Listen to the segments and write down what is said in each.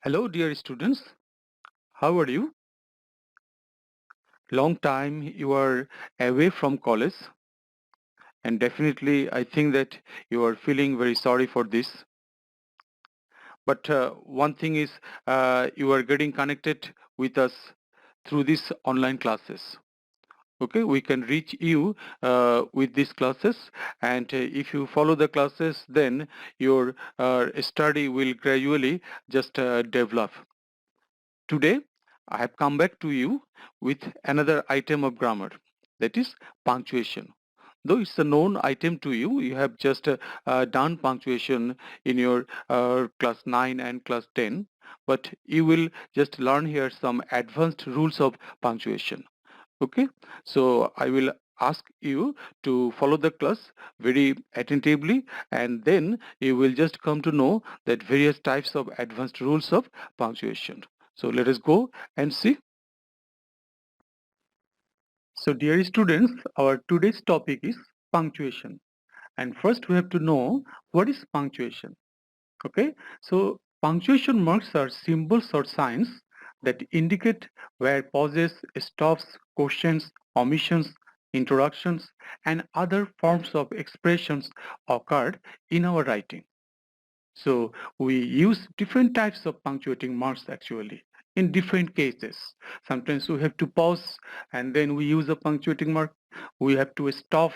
Hello, dear students. How are you? Long time you are away from college, and definitely I think that you are feeling very sorry for this. But one thing is, you are getting connected with us through these online classes. Okay, we can reach you with these classes, and if you follow the classes, then your study will gradually just develop. Today, I have come back to you with another item of grammar, that is punctuation. Though it's a known item to you, you have just done punctuation in your class 9 and class 10, but you will just learn here some advanced rules of punctuation. Okay, so I will ask you to follow the class very attentively, and then you will just come to know that various types of advanced rules of punctuation. So let us go and see. So dear students, our today's topic is punctuation. And first we have to know what is punctuation. Okay, so punctuation marks are symbols or signs that indicate where pauses, stops, questions, omissions, interruptions, and other forms of expressions occurred in our writing. So we use different types of punctuating marks actually in different cases. Sometimes we have to pause and then we use a punctuating mark. We have to stop.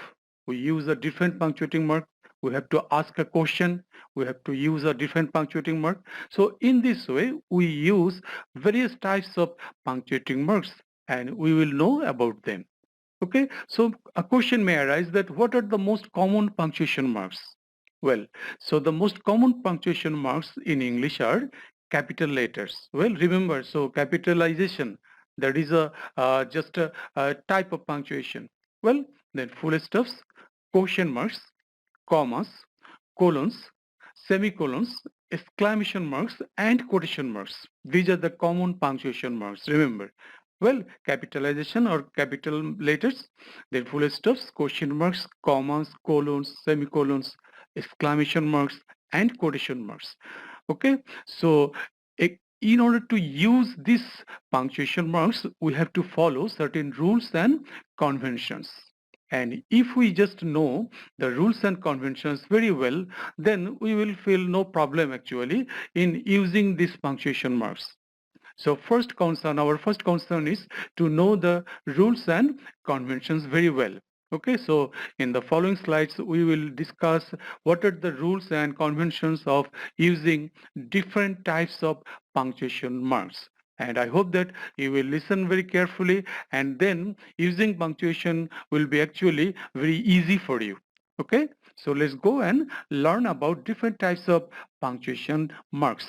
We use a different punctuating mark. We have to ask a question. We have to use a different punctuating mark. So in this way, we use various types of punctuating marks and we will know about them. Okay, so a question may arise that what are the most common punctuation marks? Well, so the most common punctuation marks in English are capital letters. Well, remember, so capitalization, that is a type of punctuation. Well, then full stops, question marks, commas, colons, semicolons, exclamation marks, and quotation marks. These are the common punctuation marks, remember. Well, capitalization or capital letters, then full stops, question marks, commas, colons, semicolons, exclamation marks, and quotation marks. Okay, so in order to use these punctuation marks, we have to follow certain rules and conventions. And if we just know the rules and conventions very well, then we will feel no problem actually in using these punctuation marks. So our first concern is to know the rules and conventions very well. Okay, so in the following slides, we will discuss what are the rules and conventions of using different types of punctuation marks. And I hope that you will listen very carefully, and then using punctuation will be actually very easy for you. Okay, so let's go and learn about different types of punctuation marks.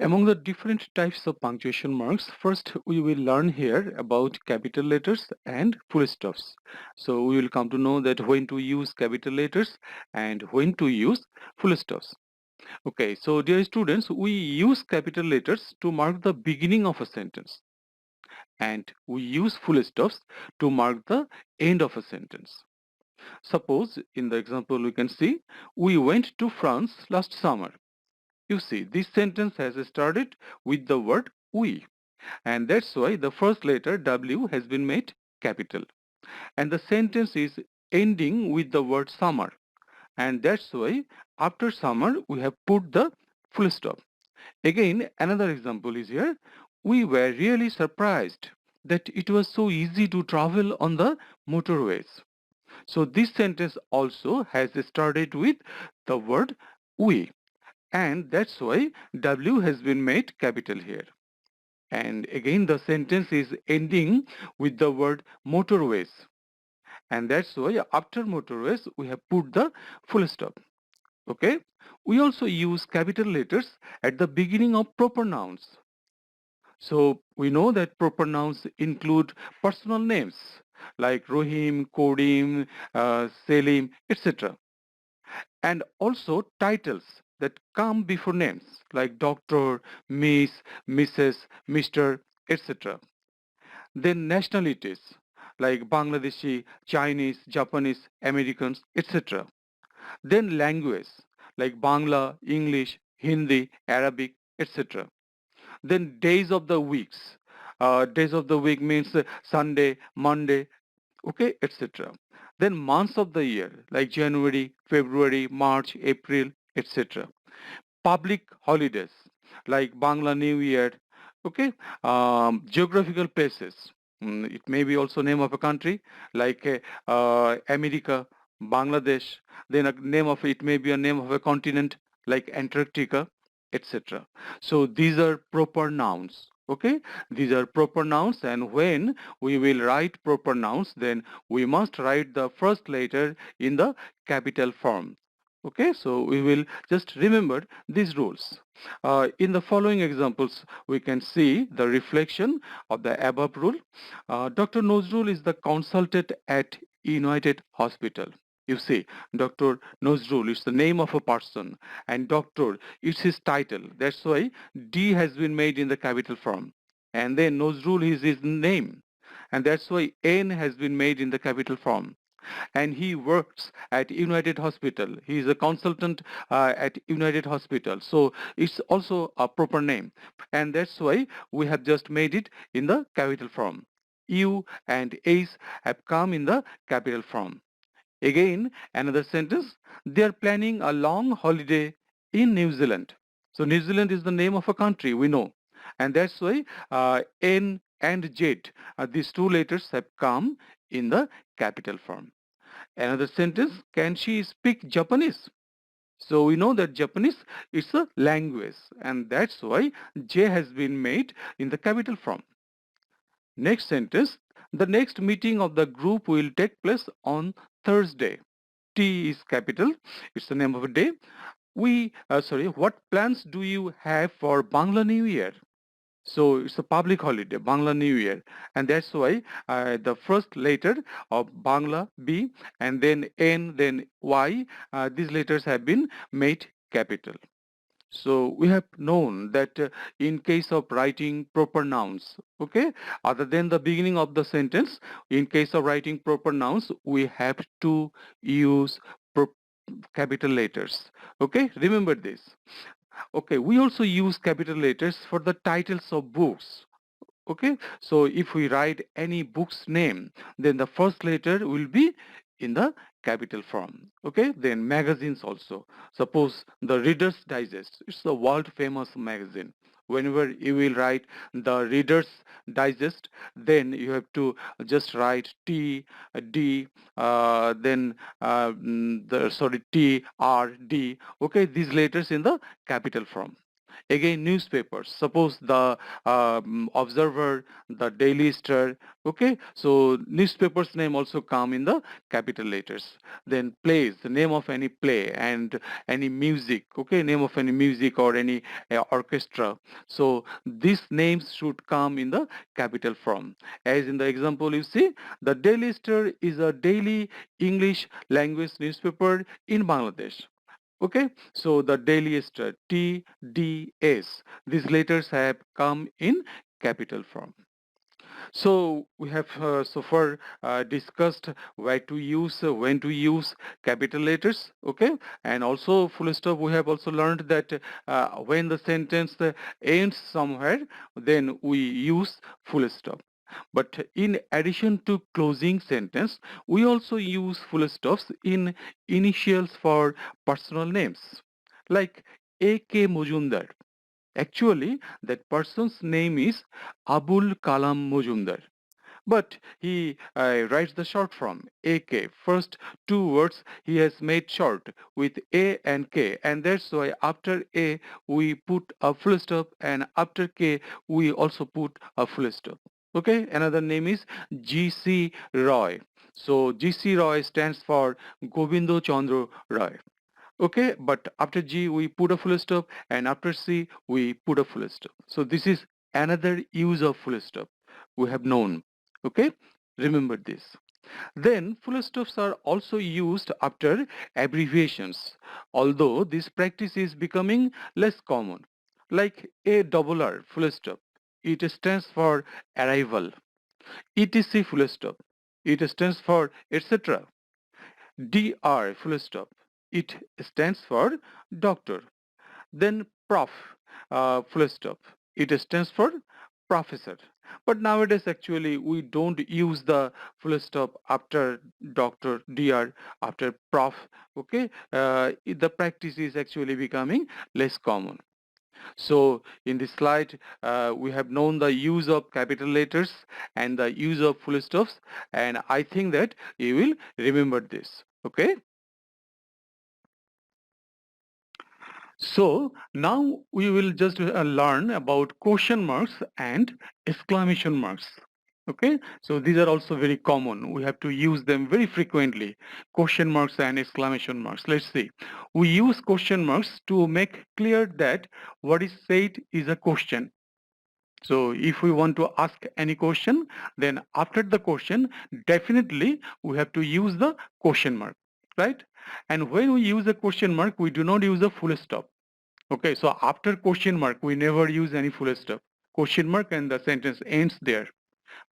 Among the different types of punctuation marks, first we will learn here about capital letters and full stops. So we will come to know that when to use capital letters and when to use full stops. Okay, so dear students, we use capital letters to mark the beginning of a sentence, and we use full stops to mark the end of a sentence. Suppose in the example we can see, we went to France last summer. You see, this sentence has started with the word we, and that's why the first letter W has been made capital. And the sentence is ending with the word summer, and that's why after summer we have put the full stop. Again, another example is here. We were really surprised that it was so easy to travel on the motorways. So this sentence also has started with the word we, and that's why W has been made capital here. And again the sentence is ending with the word motorways, and that's why after motorways we have put the full stop. Okay, we also use capital letters at the beginning of proper nouns. So we know that proper nouns include personal names like Rohim, Kodim, Selim, etc., and also titles that come before names like Doctor, Miss, Mrs., Mr., etc. Then nationalities like Bangladeshi, Chinese, Japanese, Americans, etc. Then language like Bangla, English, Hindi, Arabic, etc. Then days of the weeks. Days of the week means Sunday, Monday, okay, etc. Then months of the year like January, February, March, April, etc. Public holidays like Bangla New Year, okay, geographical places. It may be also name of a country like America, Bangladesh. Then a name of it may be a name of a continent like Antarctica, etc. So these are proper nouns. Okay, these are proper nouns, and when we will write proper nouns, then we must write the first letter in the capital form. Okay, so we will just remember these rules. In the following examples, we can see the reflection of the above rule. Dr. Nozrul is the consultant at United Hospital. You see, Dr. Nozrul is the name of a person, and doctor is his title. That's why D has been made in the capital form. And then Nozrul is his name, and that's why N has been made in the capital form, and he works at United Hospital. He is a consultant at United Hospital. So it's also a proper name. And that's why we have just made it in the capital form. U and H have come in the capital form. Again, another sentence, they are planning a long holiday in New Zealand. So New Zealand is the name of a country, we know. And that's why N and Z, these two letters have come in the capital form. Another sentence, can she speak Japanese? So we know that Japanese is a language, and that's why J has been made in the capital form. Next sentence, the next meeting of the group will take place on Thursday. T is capital, it's the name of a day. What plans do you have for Bangla New Year? So it's a public holiday, Bangla New Year, and that's why the first letter of Bangla B and then N, then Y, these letters have been made capital. So we have known that in case of writing proper nouns, okay, other than the beginning of the sentence, in case of writing proper nouns, we have to use capital letters. Okay, remember this. Okay, we also use capital letters for the titles of books. Okay, so if we write any book's name, then the first letter will be in the capital form. Okay, then magazines also. Suppose the Reader's Digest, it's the world famous magazine. Whenever you will write the Reader's Digest, then you have to just write T, D, then T, R, D. Okay, these letters in the capital form. Again, newspapers. Suppose the Observer, the Daily Star. Okay, so newspapers name also come in the capital letters. Then plays, the name of any play, and any music. Okay, name of any music or any orchestra. So these names should come in the capital form. As in the example you see, the Daily Star is a daily English language newspaper in Bangladesh. Okay, so the daily star TDS, these letters have come in capital form. So we have so far discussed where to use, when to use capital letters, okay? And also full stop, we have also learned that when the sentence ends somewhere, then we use full stop. But in addition to closing sentence, we also use full stops in initials for personal names, like A.K. Mujumdar. Actually, that person's name is Abul Kalam Mujumdar. But he writes the short form AK. First two words he has made short with A and K, and that's why after A we put a full stop, and after K we also put a full stop. Okay, another name is G.C. Roy. So G.C. Roy stands for Govindo Chandra Roy. Okay, but after G we put a full stop, and after C we put a full stop. So this is another use of full stop we have known. Okay, remember this. Then full stops are also used after abbreviations, although this practice is becoming less common. Like a double R full stop, it stands for arrival. etc full stop, it stands for etc. Dr full stop, it stands for doctor. then prof, full stop. It stands for professor. But nowadays actually we don't use the full stop after doctor, dr, after prof. Okay, the practice is actually becoming less common. So in this slide, we have known the use of capital letters and the use of full stops, and I think that you will remember this. Okay. So now we will just learn about question marks and exclamation marks. Okay, so these are also very common. We have to use them very frequently. Question marks and exclamation marks. Let's see. We use question marks to make clear that what is said is a question. So if we want to ask any question, then after the question, definitely we have to use the question mark, right? And when we use a question mark, we do not use a full stop. Okay, so after question mark, we never use any full stop. Question mark and the sentence ends there.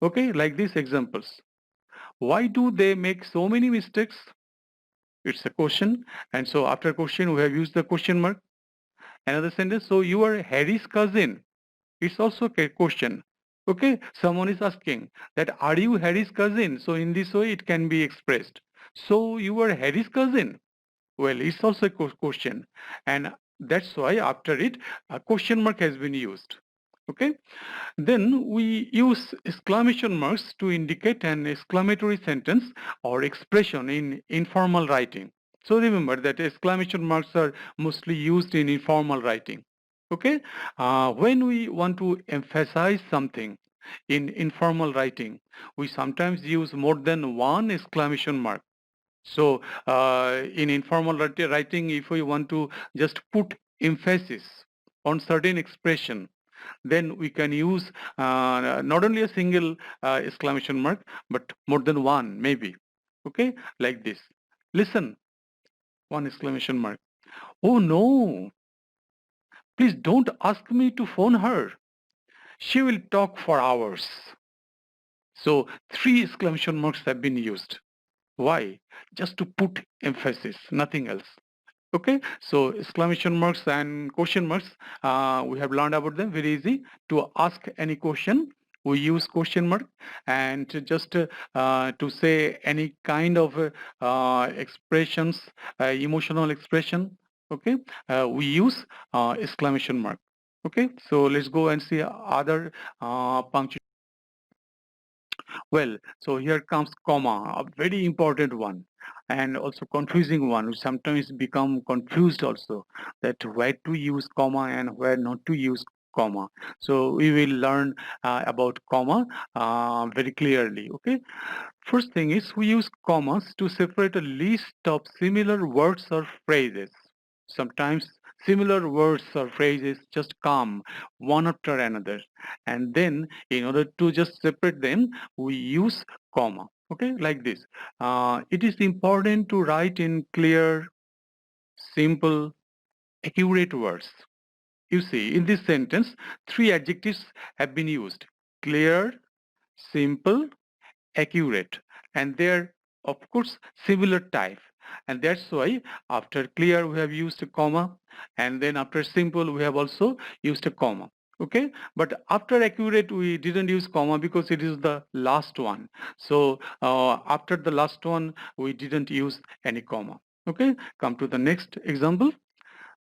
Okay, like these examples. Why do they make so many mistakes? It's a question. And so after question, we have used the question mark. Another sentence, so you are Harry's cousin. It's also a question. Okay, someone is asking that are you Harry's cousin? So in this way it can be expressed. So you are Harry's cousin. Well, it's also a question, and that's why after it a question mark has been used. Okay, then we use exclamation marks to indicate an exclamatory sentence or expression in informal writing. So remember that exclamation marks are mostly used in informal writing. Okay, when we want to emphasize something in informal writing, we sometimes use more than one exclamation mark. So in informal writing, if we want to just put emphasis on certain expression, then we can use not only a single exclamation mark, but more than one maybe. Okay, like this. Listen, one exclamation mark. Oh no, please don't ask me to phone her. She will talk for hours. So three exclamation marks have been used. Why? Just to put emphasis, nothing else. Okay, so exclamation marks and question marks, we have learned about them, very easy. To ask any question, we use question mark, and to say any kind of expressions, emotional expression, okay, we use exclamation mark. Okay, so let's go and see other punctuation. Well, so here comes comma, a very important one and also confusing one. We sometimes become confused also that where to use comma and where not to use comma. So we will learn about comma very clearly. Okay. First thing is we use commas to separate a list of similar words or phrases. Sometimes similar words or phrases just come one after another, and then in order to just separate them we use comma. Okay, like this. It is important to write in clear, simple, accurate words. You see, in this sentence three adjectives have been used: clear, simple, accurate, and they're of course similar type, and that's why after clear we have used a comma, and then after simple we have also used a comma. Okay, but after accurate we didn't use comma because it is the last one. So after the last one we didn't use any comma. Okay, come to the next example.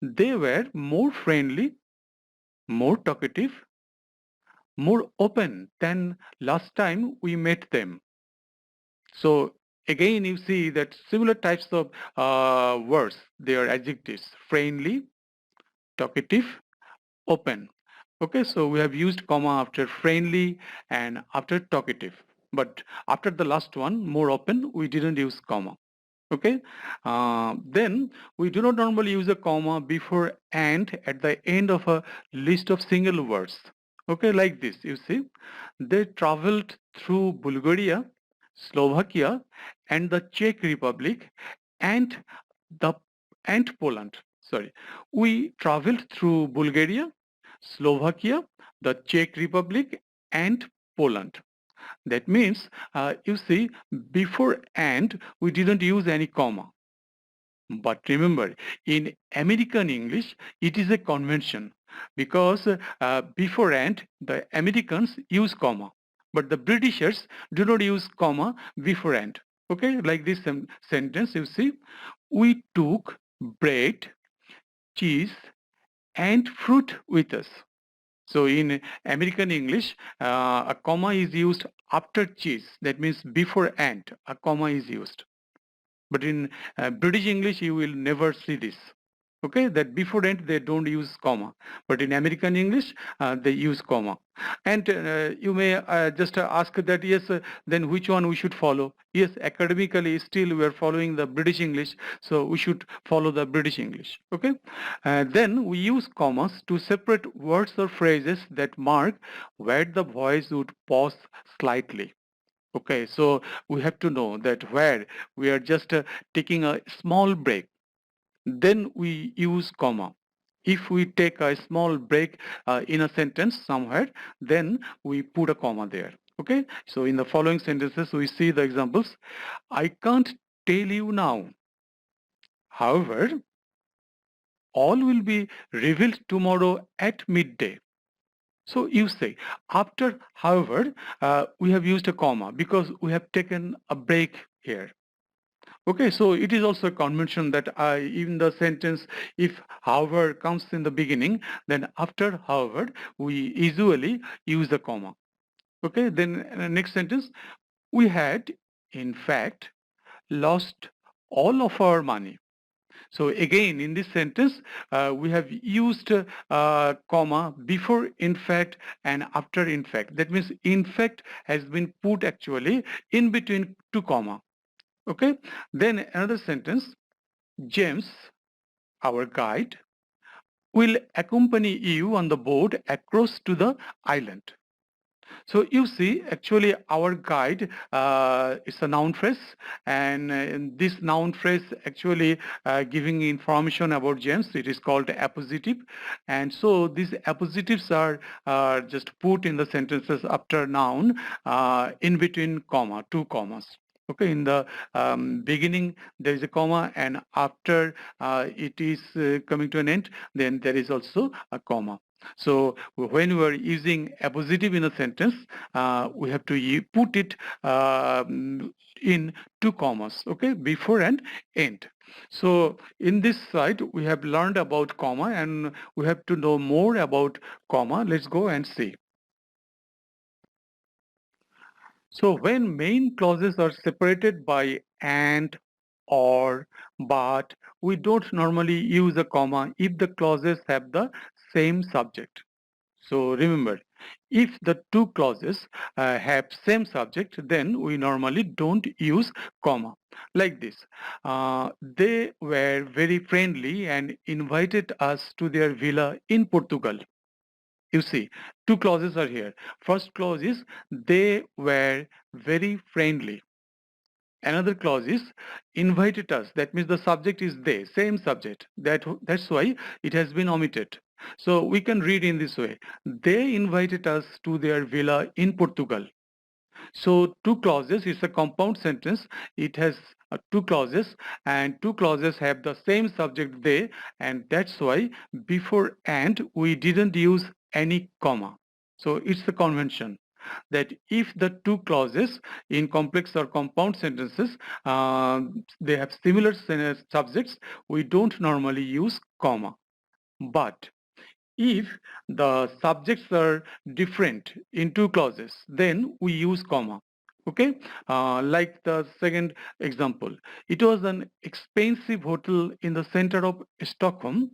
They were more friendly, more talkative, more open than last time we met them. So again, you see that similar types of words, they are adjectives: friendly, talkative, open. Okay, so we have used comma after friendly and after talkative. But after the last one, more open, we didn't use comma. Okay, then we do not normally use a comma before and at the end of a list of single words. Okay, like this, you see, they traveled through Bulgaria, Slovakia, and the Czech Republic, and the and Poland. Sorry, we traveled through Bulgaria, Slovakia, the Czech Republic, and Poland. That means, you see, before and, we didn't use any comma. But remember, in American English, it is a convention because before and the Americans use comma, but the Britishers do not use comma before and. Okay, like this sentence, you see, we took bread, cheese, and fruit with us. So in American English, a comma is used after cheese. That means before and, a comma is used. But in British English, you will never see this. Okay, that before and they don't use comma. But in American English, they use comma. And you may just ask that, yes, then which one we should follow? Yes, academically, still we are following the British English, so we should follow the British English. Okay, then we use commas to separate words or phrases that mark where the voice would pause slightly. Okay, so we have to know that where we are just taking a small break, then we use comma. If we take a small break in a sentence somewhere, then we put a comma there. Okay, so in the following sentences, we see the examples. I can't tell you now. However, all will be revealed tomorrow at midday. So you say, after, however, we have used a comma because we have taken a break here. Okay, so it is also a convention that in the sentence, if however comes in the beginning, then after however, we usually use the comma. Okay, then next sentence, we had, in fact, lost all of our money. So again, in this sentence, we have used comma before in fact and after in fact. That means in fact has been put actually in between two comma. Okay, then another sentence, James, our guide, will accompany you on the boat across to the island. So you see, actually our guide is a noun phrase, and this noun phrase actually giving information about James, it is called appositive. And so these appositives are just put in the sentences after noun in between comma, two commas. Okay, in the beginning there is a comma, and after it is coming to an end, then there is also a comma. So when we are using appositive in a sentence, we have to put it in two commas, okay, before and end. So in this slide, we have learned about comma, and we have to know more about comma. Let's go and see. So when main clauses are separated by and, or, but, we don't normally use a comma if the clauses have the same subject. So remember, if the two clauses have same subject, then we normally don't use comma. Like this, they were very friendly and invited us to their villa in Portugal. You see, two clauses are here. First clause is they were very friendly. Another clause is invited us. That means the subject is they, same subject. That's why it has been omitted. So we can read in this way. They invited us to their villa in Portugal. So two clauses, it's a compound sentence. It has two clauses, and two clauses have the same subject they, and that's why before and we didn't use any comma. So it's a convention that if the two clauses in complex or compound sentences, they have similar subjects, we don't normally use comma. But if the subjects are different in two clauses, then we use comma. Okay, like the second example, it was an expensive hotel in the center of Stockholm,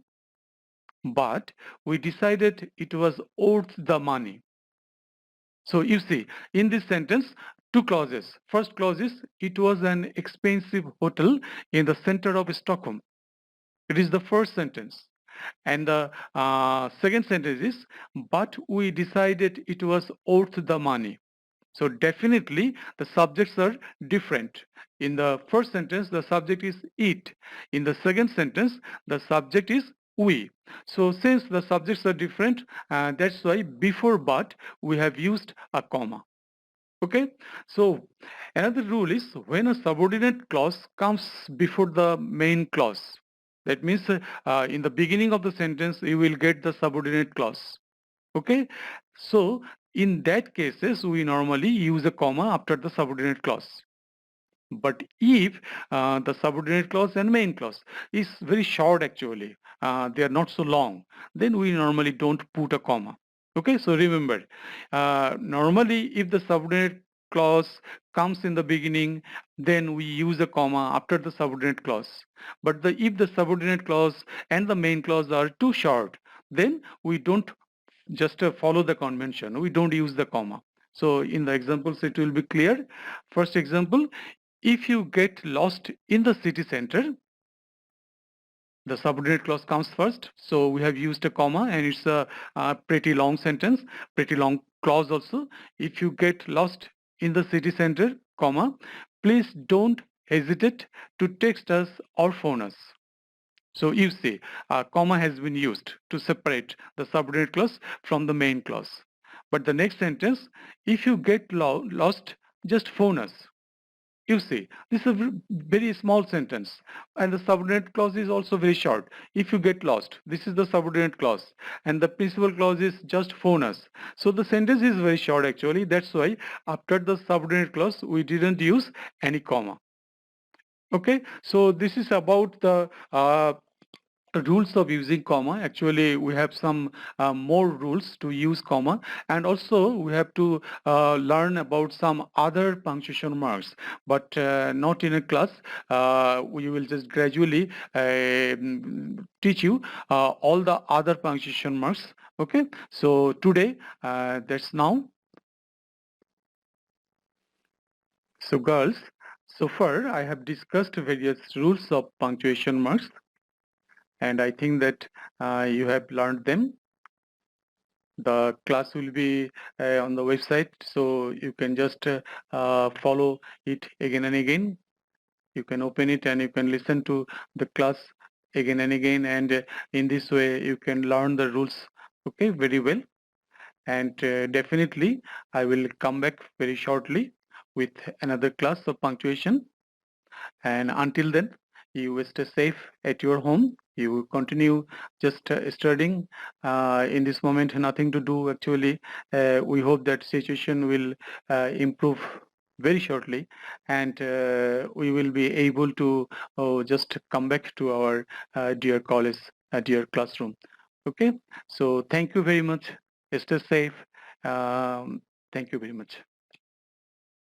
but we decided it was worth the money. So you see, in this sentence, two clauses. First clause is, it was an expensive hotel in the center of Stockholm. It is the first sentence. And the second sentence is, but we decided it was worth the money. So definitely the subjects are different. In the first sentence, the subject is it. In the second sentence, the subject is we. So since the subjects are different, that's why before but we have used a comma. Okay, so another rule is when a subordinate clause comes before the main clause. That means in the beginning of the sentence, you will get the subordinate clause. Okay, so in that cases, we normally use a comma after the subordinate clause. But if the subordinate clause and main clause is very short actually, they are not so long, then we normally don't put a comma. Okay, so remember, normally if the subordinate clause comes in the beginning, then we use a comma after the subordinate clause. But if the subordinate clause and the main clause are too short, then we don't just follow the convention. We don't use the comma. So in the examples, it will be clear. First example, if you get lost in the city center, the subordinate clause comes first. So we have used a comma and it's a pretty long sentence, pretty long clause also. If you get lost in the city center, comma, please don't hesitate to text us or phone us. So you see, a comma has been used to separate the subordinate clause from the main clause. But the next sentence, if you get lost, just phone us. You see, this is a very small sentence and the subordinate clause is also very short. If you get lost, this is the subordinate clause and the principal clause is just phone us. So the sentence is very short actually. That's why after the subordinate clause, we didn't use any comma. Okay, so this is about the rules of using comma. Actually we have some more rules to use comma, and also we have to learn about some other punctuation marks, but not in a class. We will just gradually teach you all the other punctuation marks. Okay, so today that's now. So girls, so far I have discussed various rules of punctuation marks, and I think that you have learned them. The class will be on the website, so you can just follow it again and again. You can open it and you can listen to the class again and again, and in this way you can learn the rules, okay, very well. And definitely I will come back very shortly with another class of punctuation. And until then, you will stay safe at your home. You will continue just studying. In this moment, nothing to do actually. We hope that situation will improve very shortly, and we will be able to just come back to our dear college, dear classroom. Okay, so thank you very much. Stay safe. Thank you very much.